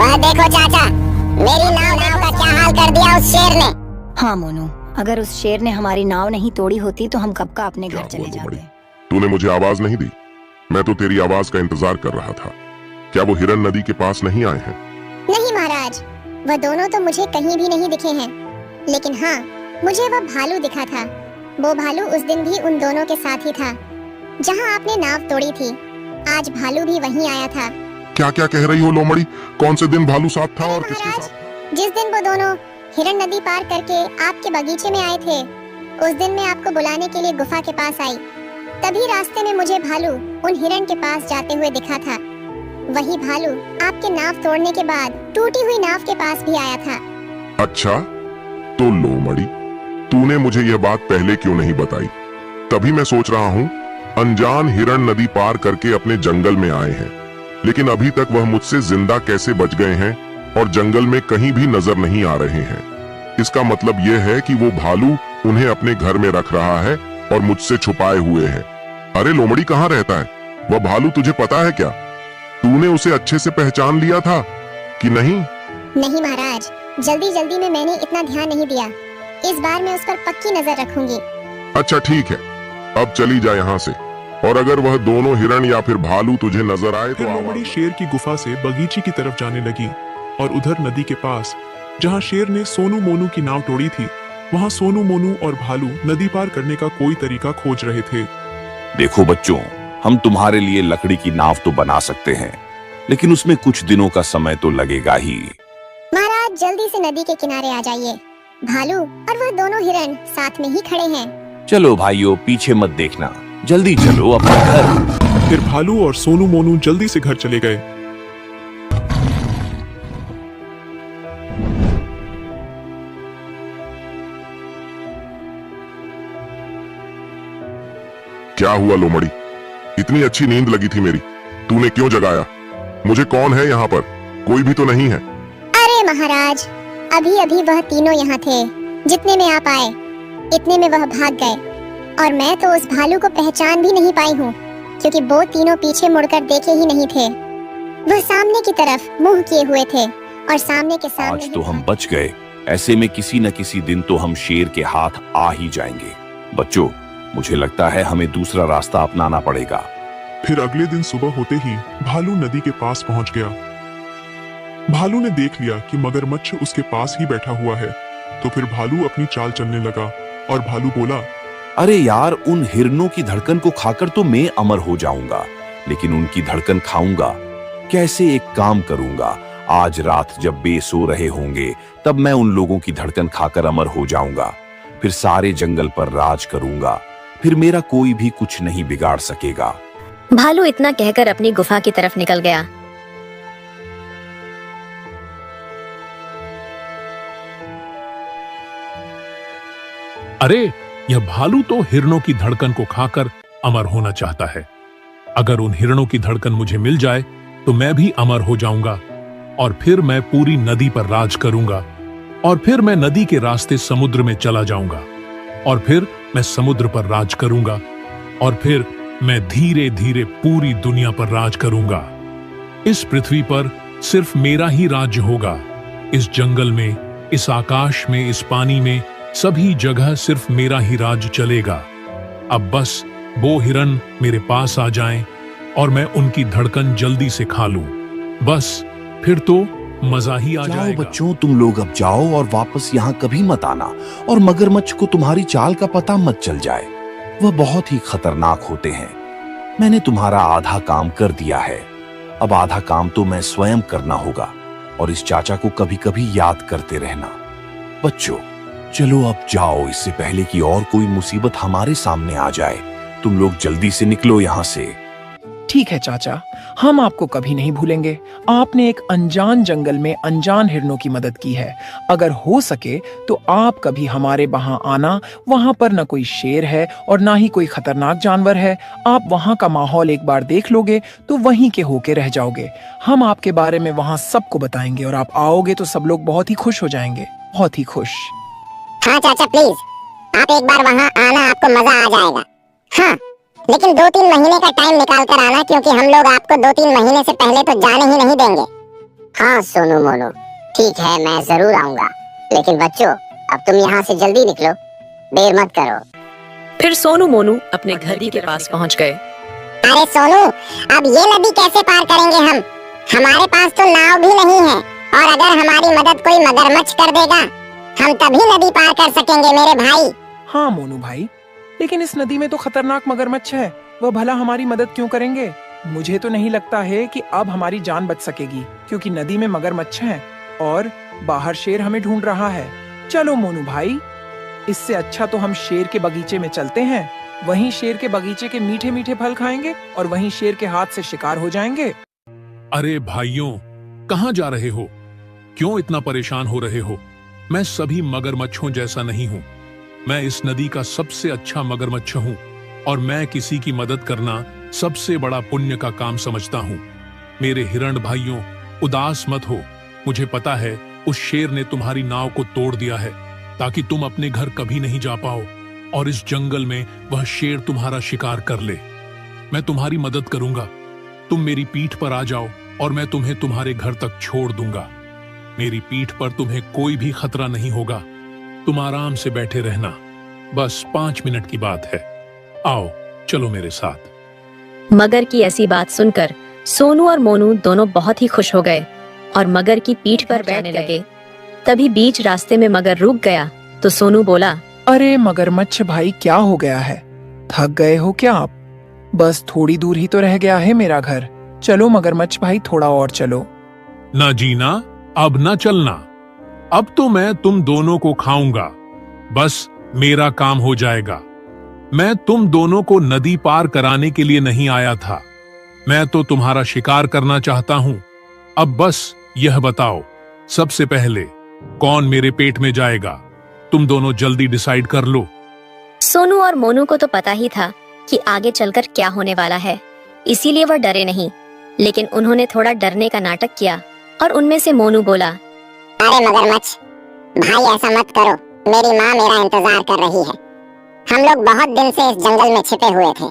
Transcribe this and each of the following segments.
वह देखो चाचा, मेरी नाव का क्या हाल कर दिया उस शेर ने। हाँ मोनू, अगर उस शेर ने हमारी नाव नहीं तोड़ी होती तो हम कब का अपने क्या घर चले हुआ जाते। लोमड़ी? तूने मुझे आवाज नहीं दी। मैं तो तेरी आवाज का इंतजार कर रहा था। क्या वो हिरन नदी के पास नहीं आए हैं? नहीं महाराज, वह दोनों तो मुझे कहीं भी नहीं दिखे हैं, लेकिन हाँ, मुझे वह भालू दिखा था। वो भालू उस दिन भी उन दोनों के साथ ही था जहाँ आपने नाव तोड़ी थी। आज भालू भी वहीं आया था। क्या क्या कह रही हो लोमड़ी? कौन से दिन भालू साथ था और किसके महाराज, साथ? जिस दिन वो दोनों हिरन नदी पार करके आपके बगीचे में आए थे, उस दिन मैं आपको बुलाने के लिए गुफा के पास आई। तभी रास्ते में मुझे भालू उन हिरन के पास जाते हुए दिखा था। वही भालू आपके नाव तोड़ने के बाद टूटी हुई नाव के पास भी आया था। अच्छा, तो लोमड़ी, तूने मुझे यह बात पहले क्यों नहीं बताई? तभी मैं सोच रहा हूँ, अनजान हिरन नदी पार करके अपने जंगल में आए हैं, लेकिन अभी तक वह मुझसे जिंदा कैसे बच गए हैं और जंगल में कहीं भी नजर नहीं आ रहे हैं। इसका मतलब यह है कि वो भालू उन्हें अपने घर में रख रहा है और मुझसे छुपाए हुए है। अरे लोमड़ी, कहाँ रहता है वह भालू? तुझे पता है क्या? तूने उसे अच्छे से पहचान लिया था कि नहीं? नहीं महाराज, जल्दी जल्दी में मैंने इतना ध्यान नहीं दिया। इस बार मैं उस पर पक्की नजर रखूंगी। अच्छा ठीक है, अब चली जा यहाँ से, और अगर वह दोनों हिरण या फिर भालू तुझे नजर आए तो फिर लोमड़ी शेर की गुफा से बगीचे की तरफ जाने लगी और उधर नदी के पास जहाँ शेर ने सोनू मोनू की नाव तोड़ी थी, वहाँ सोनू मोनू और भालू नदी पार करने का कोई तरीका खोज रहे थे। देखो बच्चों, हम तुम्हारे लिए लकड़ी की नाव तो बना सकते हैं, लेकिन उसमें कुछ दिनों का समय तो लगेगा ही। महाराज, जल्दी से नदी के किनारे आ जाइए। भालू और वह दोनों हिरन साथ में ही खड़े हैं। चलो भाइयों, पीछे मत देखना, जल्दी चलो अपने घर। फिर भालू और सोनू मोनू जल्दी से घर चले गए। क्या हुआ लोमड़ी? इतनी अच्छी नींद लगी थी मेरी, तूने क्यों जगाया? मुझे कौन है यहाँ पर? कोई भी तो नहीं है। अरे महाराज, अभी अभी वह तीनों यहाँ थे। जितने में आप आए, इतने में वह भाग गए, और मैं तो उस भालू को पहचान भी नहीं पाई हूँ, क्योंकि वो तीनों पीछे मुड़कर देखे ही नहीं थे। वह सामने की तरफ मुंह किए हुए थे और सामने के सामने आज तो हम बच गए। ऐसे में किसी न किसी दिन तो हम शेर के हाथ आ ही जाएंगे। बच्चों, मुझे लगता है हमें दूसरा रास्ता अपनाना पड़ेगा। फिर अगले दिन सुबह होते ही भालू नदी के पास पहुंच गया। भालू ने देख लिया कि मगरमच्छ उसके पास ही बैठा हुआ है, तो फिर भालू अपनी चाल चलने लगा और भालू बोला, अरे यार, उन हिरनों की धड़कन को खाकर तो मैं अमर हो जाऊंगा, लेकिन उनकी धड़कन खाऊंगा कैसे? एक काम करूंगा, आज रात जब बे सो रहे होंगे तब मैं उन लोगों की धड़कन खाकर अमर हो जाऊंगा। फिर सारे जंगल पर राज करूंगा, फिर मेरा कोई भी कुछ नहीं बिगाड़ सकेगा। भालू इतना कहकर अपनी गुफा की तरफ निकल गया। अरे, यह भालू तो हिरणों की धड़कन को खाकर अमर होना चाहता है। अगर उन हिरणों की धड़कन मुझे मिल जाए तो मैं भी अमर हो जाऊंगा, और फिर मैं पूरी नदी पर राज करूंगा, और फिर मैं नदी के रास्ते समुद्र में चला जाऊंगा, और फिर मैं समुद्र पर राज करूंगा, और फिर मैं धीरे धीरे पूरी दुनिया पर राज करूंगा। इस पृथ्वी पर सिर्फ मेरा ही राज्य होगा। इस जंगल में, इस आकाश में, इस पानी में, सभी जगह सिर्फ मेरा ही राज चलेगा। अब बस वो हिरन मेरे पास आ जाएं और मैं उनकी धड़कन जल्दी से खा लूं। बस फिर तो मजा ही आ जाओ जाएगा। बच्चों, तुम लोग अब जाओ और वापस यहाँ कभी मत आना, और मगरमच्छ को तुम्हारी चाल का पता मत चल जाए। वह बहुत ही खतरनाक होते हैं। मैंने तुम्हारा आधा काम कर दिया है, अब आधा काम तो मैं स्वयं करना होगा, और इस चाचा को कभी कभी याद करते रहना। बच्चों चलो अब जाओ, इससे पहले कि और कोई मुसीबत हमारे सामने आ जाए। तुम लोग जल्दी से निकलो यहाँ से। ठीक है चाचा, हम आपको कभी नहीं भूलेंगे। आपने एक अनजान जंगल में अनजान हिरणों की मदद की है। अगर हो सके तो आप कभी हमारे वहां आना। वहां पर न कोई शेर है और ना ही कोई खतरनाक जानवर है। आप वहां का माहौल एक बार देख लोगे तो वहीं के होके रह जाओगे। हम आपके बारे में वहां सबको बताएंगे, और आप आओगे तो सब लोग बहुत ही खुश हो जाएंगे, बहुत ही खुश। हाँ चाचा, प्लीज आप एक बार वहाँ आना, आपको मजा आ जाएगा। हाँ, लेकिन 2-3 महीने का टाइम निकाल कर आना, क्योंकि हम लोग आपको 2-3 महीने से पहले तो जाने ही नहीं देंगे। हाँ सोनू मोनू, ठीक है, मैं जरूर आऊंगा। लेकिन बच्चों, अब तुम यहाँ से जल्दी निकलो, देर मत करो। फिर सोनू मोनू अपने घर के पास पहुंच गए। अरे सोनू, अब ये नदी कैसे पार करेंगे हम? हमारे पास तो नाव भी नहीं है, और अगर हमारी मदद कोई मगरमच्छ कर देगा, हम तभी नदी पार कर सकेंगे मेरे भाई। हाँ मोनू भाई, लेकिन इस नदी में तो खतरनाक मगरमच्छ है, वह भला हमारी मदद क्यों करेंगे? मुझे तो नहीं लगता है कि अब हमारी जान बच सकेगी, क्योंकि नदी में मगरमच्छ हैं और बाहर शेर हमें ढूंढ रहा है। चलो मोनू भाई, इससे अच्छा तो हम शेर के बगीचे में चलते हैं, वहीं शेर के बगीचे के मीठे मीठे फल खाएंगे और वहीं शेर के हाथ से शिकार हो जाएंगे। अरे भाइयों, कहाँ जा रहे हो? क्यों इतना परेशान हो रहे हो? मैं सभी मगरमच्छों जैसा नहीं हूँ। मैं इस नदी का सबसे अच्छा मगरमच्छ हूँ और मैं किसी की मदद करना सबसे बड़ा पुण्य का काम समझता हूँ। मेरे हिरण भाइयों, उदास मत हो। मुझे पता है उस शेर ने तुम्हारी नाव को तोड़ दिया है ताकि तुम अपने घर कभी नहीं जा पाओ और इस जंगल में वह शेर तुम्हारा शिकार कर ले। मैं तुम्हारी मदद करूंगा। तुम मेरी पीठ पर आ जाओ और मैं तुम्हें तुम्हारे घर तक छोड़ दूंगा। मेरी पीठ पर तुम्हें कोई भी खतरा नहीं होगा। तुम आराम से बैठे रहना, बस 5 मिनट की बात है। आओ, चलो मेरे साथ। मगर की ऐसी बात सुनकर सोनू और मोनू दोनों बहुत ही खुश हो गए और मगर की पीठ पर बैठने लगे। तभी बीच रास्ते में मगर रुक गया तो सोनू बोला, अरे मगरमच्छ भाई, क्या हो गया है? थक गए हो क्या आप? बस थोड़ी दूर ही तो रह गया है मेरा घर। चलो मगरमच्छ भाई, थोड़ा और चलो। ना जीना, अब ना चलना। अब तो मैं तुम दोनों को खाऊंगा। बस मेरा काम हो जाएगा। मैं तुम दोनों को नदी पार कराने के लिए नहीं आया था। मैं तो तुम्हारा शिकार करना चाहता हूं। अब बस यह बताओ, सबसे पहले कौन मेरे पेट में जाएगा? तुम दोनों जल्दी डिसाइड कर लो। सोनू और मोनू को तो पता ही था कि आगे चलकर क्या होने वाला है, इसीलिए वह डरे नहीं। लेकिन उन्होंने थोड़ा डरने का नाटक किया और उनमें से मोनू बोला, अरे मगरमच्छ भाई, ऐसा मत करो, मेरी माँ मेरा इंतजार कर रही है। हम लोग बहुत दिन से इस जंगल में छिपे हुए थे।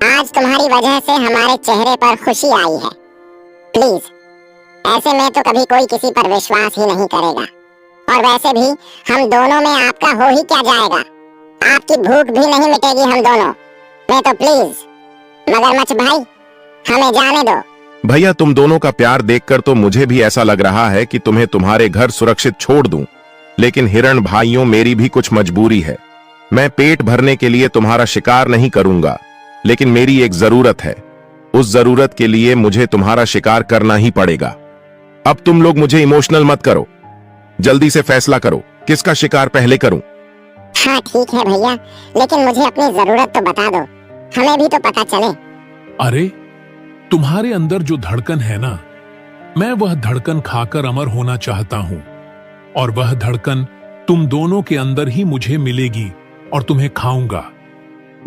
आज तुम्हारी वजह से हमारे चेहरे पर खुशी आई है। प्लीज, ऐसे में तो कभी कोई किसी पर विश्वास ही नहीं करेगा, और वैसे भी हम दोनों में आपका हो ही क्या जाएगा? आपकी भूख भी नहीं मिटेगी हम दोनों में, तो प्लीज मगरमच्छ भाई, हमें जाने दो। भैया, तुम दोनों का प्यार देखकर तो मुझे भी ऐसा लग रहा है कि तुम्हें तुम्हारे घर सुरक्षित छोड़ दूं। लेकिन हिरण भाइयों, मेरी भी कुछ मजबूरी है। मैं पेट भरने के लिए तुम्हारा शिकार नहीं करूंगा, लेकिन मेरी एक जरूरत है। उस जरूरत के लिए मुझे तुम्हारा शिकार करना ही पड़ेगा। अब तुम लोग मुझे इमोशनल मत करो, जल्दी से फैसला करो किसका शिकार पहले करूं। हाँ ठीक है भैया, लेकिन मुझे अपनी जरूरत तो बता दो, हमें भी तो पता चले। अरे, तुम्हारे अंदर जो धड़कन है ना, मैं वह धड़कन खाकर अमर होना चाहता हूं, और वह धड़कन तुम दोनों के अंदर ही मुझे मिलेगी और तुम्हें खाऊंगा।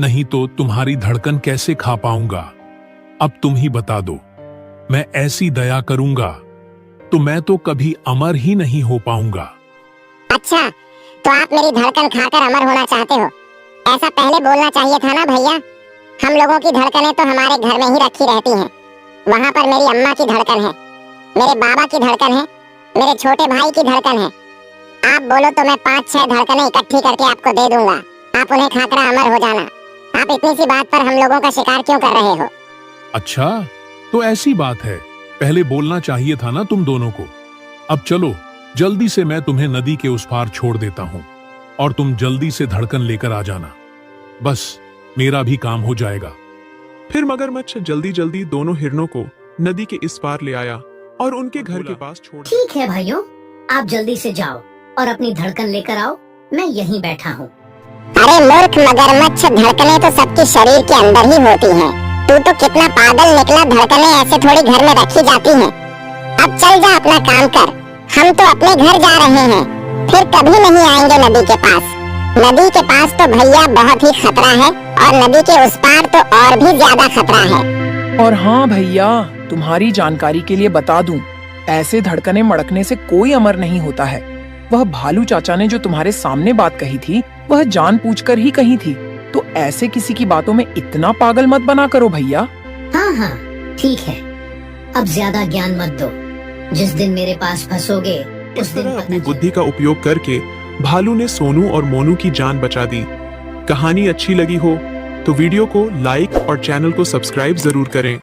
नहीं तो तुम्हारी धड़कन कैसे खा पाऊंगा? अब तुम ही बता दो। मैं ऐसी दया करूंगा तो मैं तो कभी अमर ही नहीं हो पाऊंगा। अच्छा, तो आप मेरी धड़कन खाकर अमर होना चाहते हो? ऐसा पहले बोलना चाहिए था ना भैया। हम लोगों की धड़कनें तो हमारे घर में ही रखी रहती हैं। वहाँ पर मेरी अम्मा की धड़कन है, मेरे बाबा की धड़कन है, मेरे छोटे भाई की धड़कन है। आप बोलो तो मैं 5-6 धड़कनें इकट्ठी करके आपको दे दूंगा। आप उन्हें खाकर अमर हो जाना। आप इतनी सी बात पर हम लोगों का शिकार क्यों कर रहे हो? अच्छा, तो ऐसी बात है, पहले बोलना चाहिए था ना तुम दोनों को। अब चलो, जल्दी से मैं तुम्हें नदी के उस पार छोड़ देता हूँ और तुम जल्दी से धड़कन लेकर आ जाना। बस मेरा भी काम हो जाएगा। फिर मगरमच्छ जल्दी जल्दी दोनों हिरणों को नदी के इस पार ले आया और उनके घर के पास छोड़। ठीक है भाइयों, आप जल्दी से जाओ और अपनी धड़कन लेकर आओ, मैं यहीं बैठा हूँ। अरे मूर्ख मगरमच्छ, धड़कनें तो सबके शरीर के अंदर ही होती हैं। तू तो कितना पागल निकला, धड़कनें ऐसे थोड़ी घर में रखी जाती हैं। अब चल जा, अपना काम कर। हम तो अपने घर जा रहे हैं, फिर कभी नहीं आएंगे नदी के पास। नदी के पास तो भैया बहुत ही खतरा है, और नदी के उस पार तो और भी ज्यादा खतरा है। और हाँ भैया, तुम्हारी जानकारी के लिए बता दूं, ऐसे धड़कनें मड़कने से कोई अमर नहीं होता है। वह भालू चाचा ने जो तुम्हारे सामने बात कही थी, वह जानबूझकर ही कही थी। तो ऐसे किसी की बातों में इतना पागल मत बना करो भैया। हाँ हाँ ठीक है, अब ज्यादा ज्ञान मत दो। जिस दिन मेरे पास फंसोगे उस इस दिन तरह पता अपनी चलेगा। बुद्धि का उपयोग करके भालू ने सोनू और मोनू की जान बचा दी। कहानी अच्छी लगी हो तो वीडियो को लाइक और चैनल को सब्सक्राइब जरूर करें।